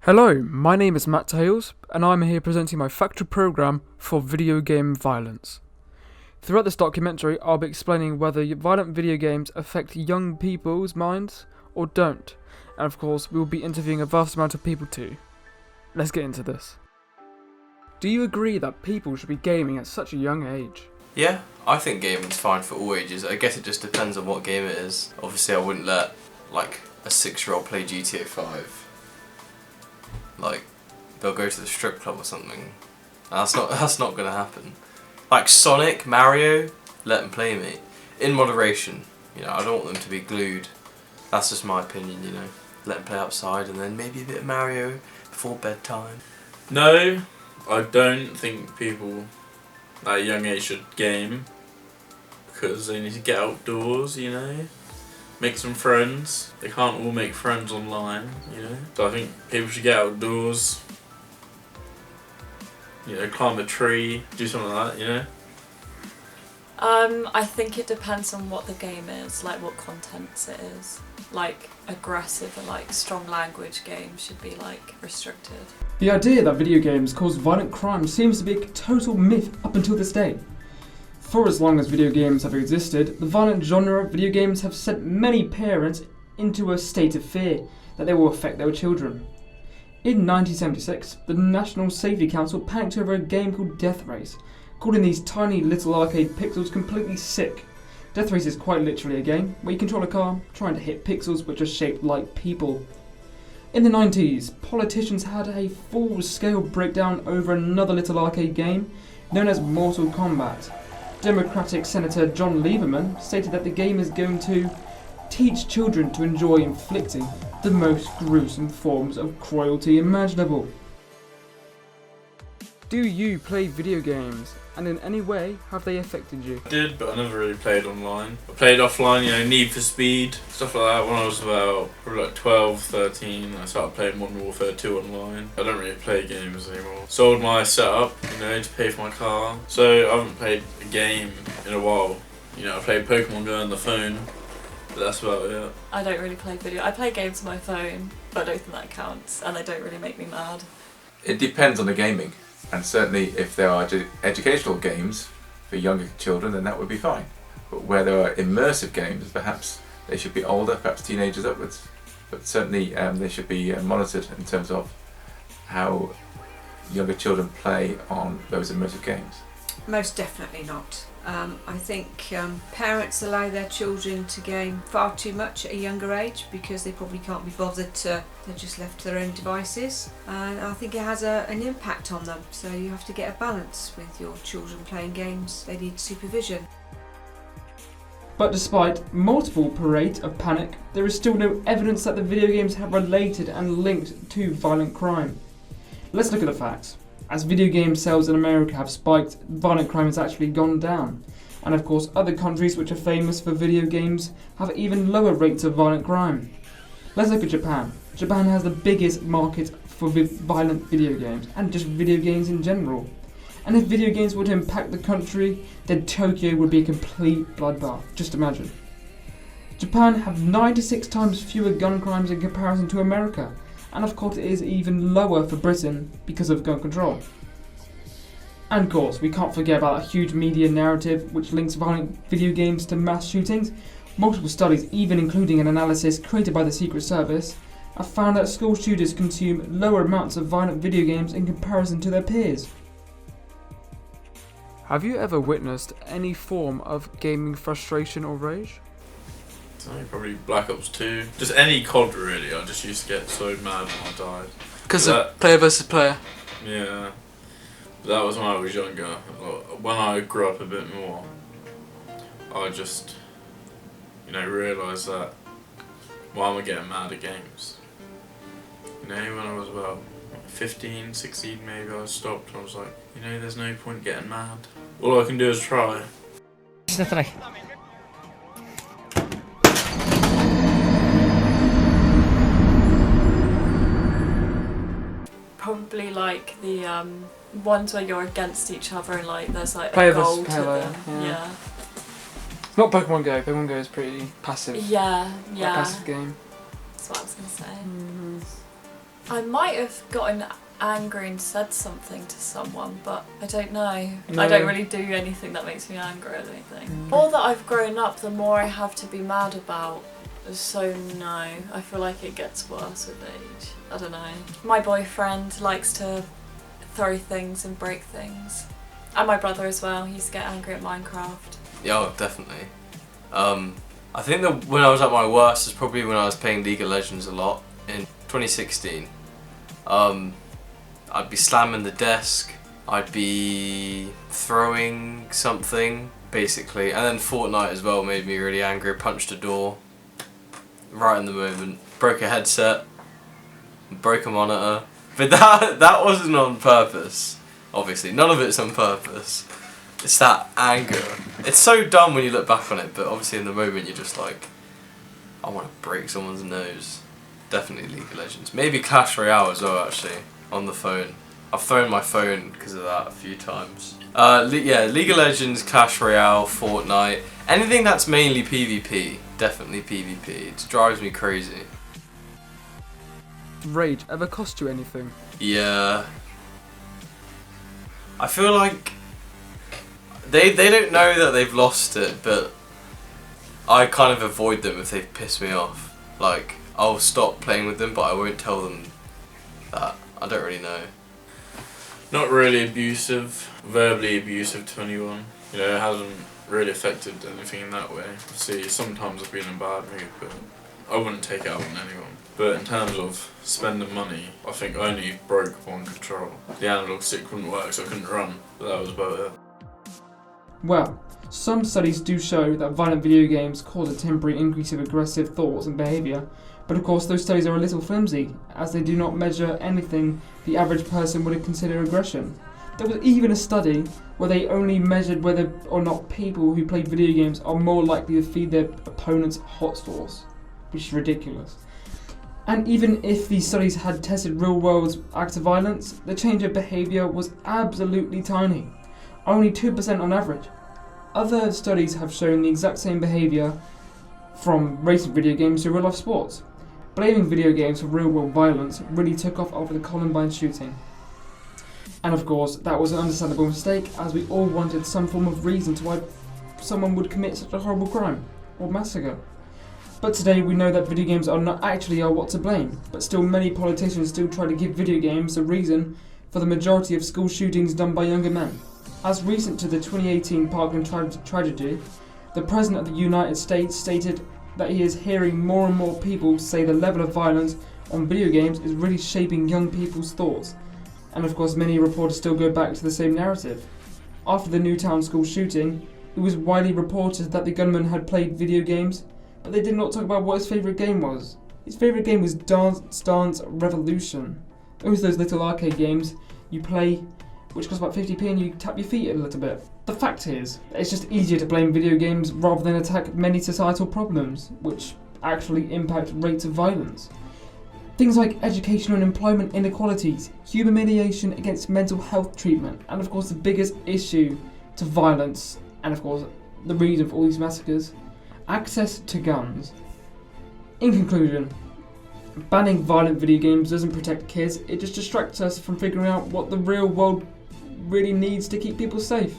Hello, my name is Matt Tales, and I'm here presenting my Factual program for video game violence. Throughout this documentary, I'll be explaining whether violent video games affect young people's minds or don't, and of course, we will be interviewing a vast amount of people too. Let's get into this. Do you agree that people should be gaming at such a young age? Yeah, I think gaming's fine for all ages. I guess it just depends on what game it is. Obviously, I wouldn't let like a 6-year-old play GTA 5. Like, they'll go to the strip club or something. That's not gonna happen. Like Sonic, Mario, let them play me in moderation. You know, I don't want them to be glued. That's just my opinion. You know, let them play outside and then maybe a bit of Mario before bedtime. No, I don't think people at a young age should game because they need to get outdoors, you know, make some friends. They can't all make friends online, you know. So I think people should get outdoors, you know, climb a tree, do something like that, you know. I think it depends on what the game is, like what contents it is. Like aggressive and like strong language games should be like restricted. The idea that video games cause violent crime seems to be a total myth up until this day. For as long as video games have existed, the violent genre of video games have sent many parents into a state of fear that they will affect their children. In 1976, the National Safety Council panicked over a game called Death Race, calling these tiny little arcade pixels completely sick. Death Race is quite literally a game where you control a car trying to hit pixels which are shaped like people. In the 90s, politicians had a full-scale breakdown over another little arcade game known as Mortal Kombat. Democratic Senator John Lieberman stated that the game is going to teach children to enjoy inflicting the most gruesome forms of cruelty imaginable. Do you play video games, and in any way have they affected you? I did, but I never really played online. I played offline, you know, Need for Speed, stuff like that when I was about probably like 12, 13. I started playing Modern Warfare 2 online. I don't really play games anymore. Sold my setup, you know, to pay for my car. So I haven't played a game in a while. You know, I played Pokemon Go on the phone, but that's about it. I don't really play video. I play games on my phone, but I don't think that counts, and they don't really make me mad. It depends on the gaming, and certainly if there are educational games for younger children, then that would be fine. But where there are immersive games, perhaps they should be older, perhaps teenagers upwards. But certainly they should be monitored in terms of how younger children play on those immersive games. Most definitely not. I think parents allow their children to game far too much at a younger age because they probably can't be bothered to, they're just left to their own devices, and I think it has an impact on them, so you have to get a balance with your children playing games. They need supervision. But despite multiple parades of panic, there is still no evidence that the video games have related and linked to violent crime. Let's look at the facts. As video game sales in America have spiked, violent crime has actually gone down. And of course, other countries which are famous for video games have even lower rates of violent crime. Let's look at Japan. Japan has the biggest market for violent video games, and just video games in general. And if video games were to impact the country, then Tokyo would be a complete bloodbath. Just imagine. Japan have 96 times fewer gun crimes in comparison to America. And of course it is even lower for Britain because of gun control. And of course, we can't forget about that huge media narrative which links violent video games to mass shootings. Multiple studies, even including an analysis created by the Secret Service, have found that school shooters consume lower amounts of violent video games in comparison to their peers. Have you ever witnessed any form of gaming frustration or rage? So probably Black Ops 2. Just any COD really, I just used to get so mad when I died. Because of player versus player? Yeah. That was when I was younger. When I grew up a bit more, I just, you know, realised that why am I getting mad at games? You know, when I was about 15, 16 maybe, I stopped and I was like, you know, there's no point getting mad. All I can do is try. Probably like the ones where you're against each other and like there's like Player a goal versus to player, them. yeah. It's not Pokemon Go. Pokemon Go is pretty passive. Yeah, A yeah. passive game. That's what I was gonna say. I might have gotten angry and said something to someone, but I don't know. No. I don't really do anything that makes me angry, I don't think. The more that I've grown up, the more I have to be mad about. So no, I feel like it gets worse with age. I don't know. My boyfriend likes to throw things and break things. And my brother as well, he used to get angry at Minecraft. Yeah, oh, definitely. I think that when I was at my worst is probably when I was playing League of Legends a lot in 2016. I'd be slamming the desk, I'd be throwing something, basically, and then Fortnite as well made me really angry. Punched a door right in the moment, broke a headset, broke a monitor, but that wasn't on purpose. Obviously, none of it's on purpose. It's that anger. It's so dumb when you look back on it, but obviously in the moment you're just like, I want to break someone's nose. Definitely League of Legends. Maybe Clash Royale as well, actually, on the phone. I've thrown my phone because of that a few times. Yeah, League of Legends, Clash Royale, Fortnite, anything that's mainly PvP. Definitely PvP. It drives me crazy. Rage ever cost you anything? Yeah. I feel like they don't know that they've lost it, but I kind of avoid them if they piss me off. Like, I'll stop playing with them, but I won't tell them that. I don't really know. Not really abusive, verbally abusive to anyone. You know, it hasn't really affected anything in that way. See, sometimes I've been in a bad mood, but I wouldn't take it out on anyone. But in terms of spending money, I think I only broke one controller. The analog stick wouldn't work, so I couldn't run, but that was about it. Well, some studies do show that violent video games cause a temporary increase of aggressive thoughts and behaviour, but of course those studies are a little flimsy, as they do not measure anything the average person would consider aggression. There was even a study where they only measured whether or not people who play video games are more likely to feed their opponents hot sauce, which is ridiculous. And even if these studies had tested real-world acts of violence, the change of behaviour was absolutely tiny, only 2% on average. Other studies have shown the exact same behaviour from racing video games to real-life sports. Blaming video games for real-world violence really took off after the Columbine shooting. And of course, that was an understandable mistake, as we all wanted some form of reason to why someone would commit such a horrible crime or massacre. But today we know that video games are not actually what to blame, but still many politicians still try to give video games a reason for the majority of school shootings done by younger men. As recent to the 2018 Parkland tragedy, the President of the United States stated that he is hearing more and more people say the level of violence on video games is really shaping young people's thoughts. And of course many reporters still go back to the same narrative. After the Newtown school shooting, it was widely reported that the gunman had played video games, but they did not talk about what his favourite game was. His favourite game was Dance Dance Revolution. It was those little arcade games you play, which cost about 50p and you tap your feet a little bit. The fact is, it's just easier to blame video games rather than attack many societal problems, which actually impact rates of violence. Things like educational and employment inequalities, humiliation against mental health treatment, and of course the biggest issue to violence, and of course the reason for all these massacres, access to guns. In conclusion, banning violent video games doesn't protect kids, it just distracts us from figuring out what the real world really needs to keep people safe.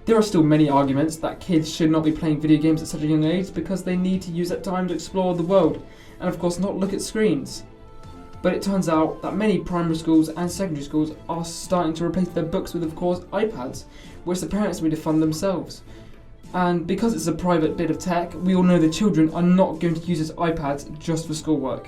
There are still many arguments that kids should not be playing video games at such a young age because they need to use that time to explore the world and of course not look at screens. But it turns out that many primary schools and secondary schools are starting to replace their books with of course iPads, which the parents need to fund themselves. And because it's a private bit of tech, we all know the children are not going to use these iPads just for schoolwork.